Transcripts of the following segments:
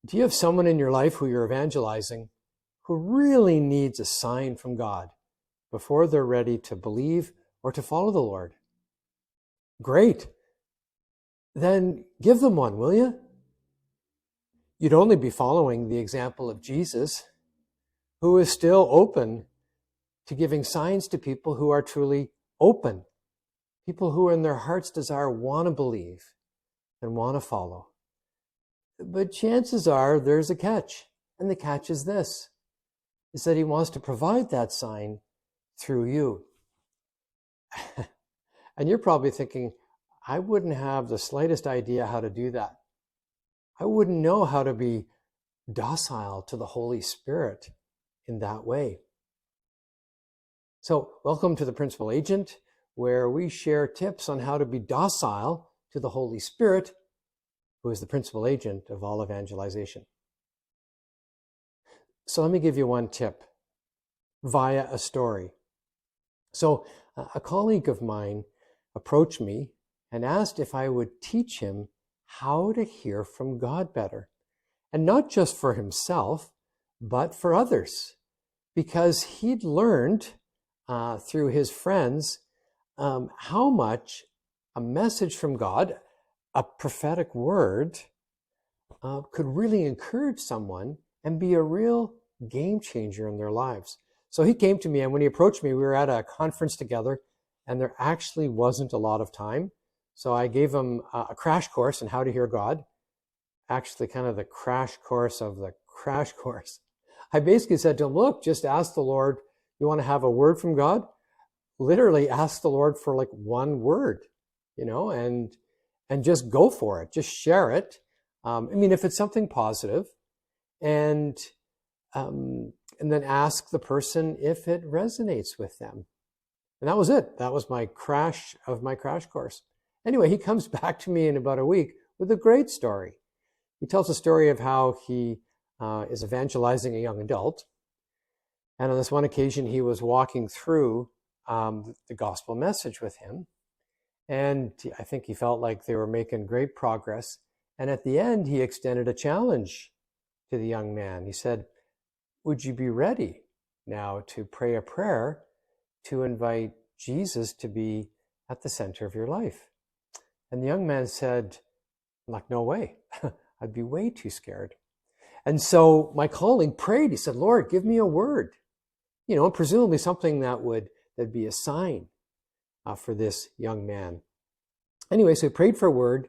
Do you have someone in your life who you're evangelizing who really needs a sign from God before they're ready to believe or to follow the Lord? Great. Then give them one, will you? You'd only be following the example of Jesus, who is still open to giving signs to people who are truly open, people who in their heart's desire want to believe and want to follow. But chances are there's a catch, and the catch is this, is that he wants to provide that sign through you. And you're probably thinking, I wouldn't have the slightest idea how to do that. I wouldn't know how to be docile to the Holy Spirit in that way. So welcome to the Principal Agent, where we share tips on how to be docile to the Holy Spirit, who is the principal agent of all evangelization. So let me give you one tip via a story. So a colleague of mine approached me and asked if I would teach him how to hear from God better. And not just for himself, but for others. Because he'd learned through his friends how much a message from God, a prophetic word, could really encourage someone and be a real game changer in their lives. So he came to me, and when he approached me, we were at a conference together, and there actually wasn't a lot of time. So I gave him a crash course on how to hear God, actually kind of the crash course of the crash course. I basically said to him, look, just ask the Lord, you want to have a word from God? Literally ask the Lord for like one word, and just go for it. Just share it. If it's something positive, and then ask the person if it resonates with them. And that was it. That was my crash course. Anyway, he comes back to me in about a week with a great story. He tells a story of how he is evangelizing a young adult. And on this one occasion, he was walking through the gospel message with him. And I think he felt like they were making great progress. And at the end, he extended a challenge to the young man. He said, would you be ready now to pray a prayer to invite Jesus to be at the center of your life? And the young man said, like, no way. I'd be way too scared. And so my colleague prayed. He said, Lord, give me a word, presumably something that'd be a sign for this young man. Anyway, so he prayed for a word,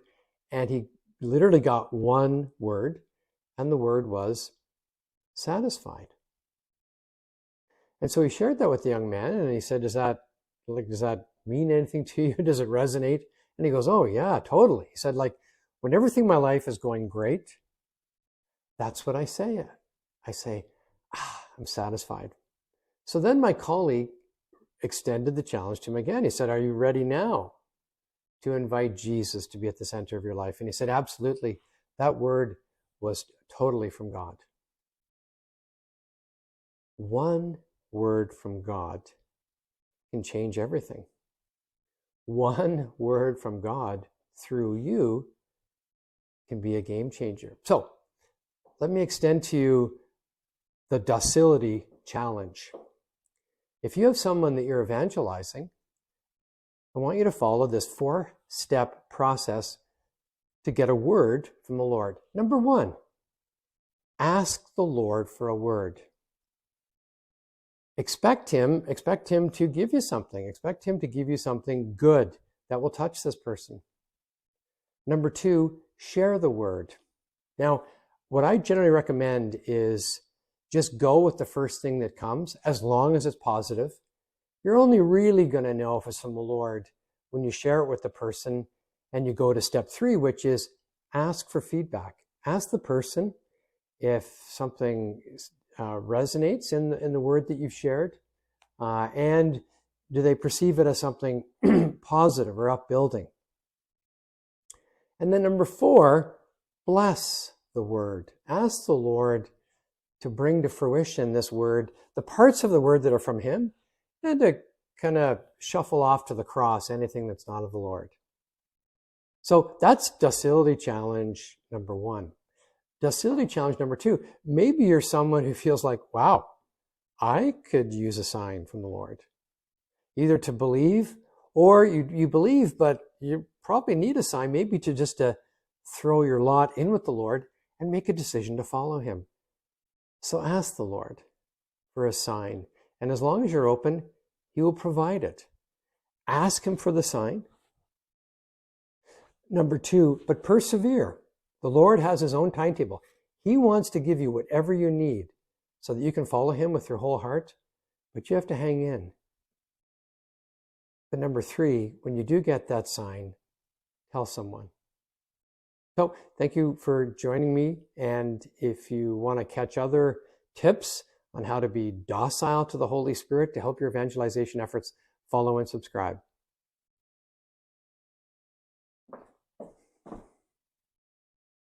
and he literally got one word, and the word was satisfied. And so he shared that with the young man, and he said, does that mean anything to you? Does it resonate? And he goes, oh yeah, totally. He said, like, when everything in my life is going great, that's what I say. I say, I'm satisfied. So then my colleague extended the challenge to him again. He said, are you ready now to invite Jesus to be at the center of your life? And he said, absolutely. That word was totally from God. One word from God can change everything. One word from God through you can be a game changer. So let me extend to you the docility challenge. If you have someone that you're evangelizing, I want you to follow this 4-step process to get a word from the Lord. Number 1, ask the Lord for a word. Expect him to give you something. Expect him to give you something good that will touch this person. Number 2, share the word. Now, what I generally recommend is just go with the first thing that comes, as long as it's positive. You're only really going to know if it's from the Lord when you share it with the person and you go to step 3, which is ask for feedback. Ask the person if something resonates in the word that you've shared, and do they perceive it as something positive or upbuilding. And then number 4, bless the word. Ask the Lord to bring to fruition this word, the parts of the word that are from him, and to kind of shuffle off to the cross anything that's not of the Lord. So that's docility challenge number 1. Docility challenge number 2. Maybe you're someone who feels like, wow, I could use a sign from the Lord. Either to believe, or you believe, but you probably need a sign, maybe to just throw your lot in with the Lord and make a decision to follow him. So ask the Lord for a sign. And as long as you're open, he will provide it. Ask him for the sign. Number 2, but persevere. The Lord has his own timetable. He wants to give you whatever you need so that you can follow him with your whole heart, but you have to hang in. But number 3, when you do get that sign, tell someone. So thank you for joining me. And if you want to catch other tips on how to be docile to the Holy Spirit to help your evangelization efforts, follow and subscribe.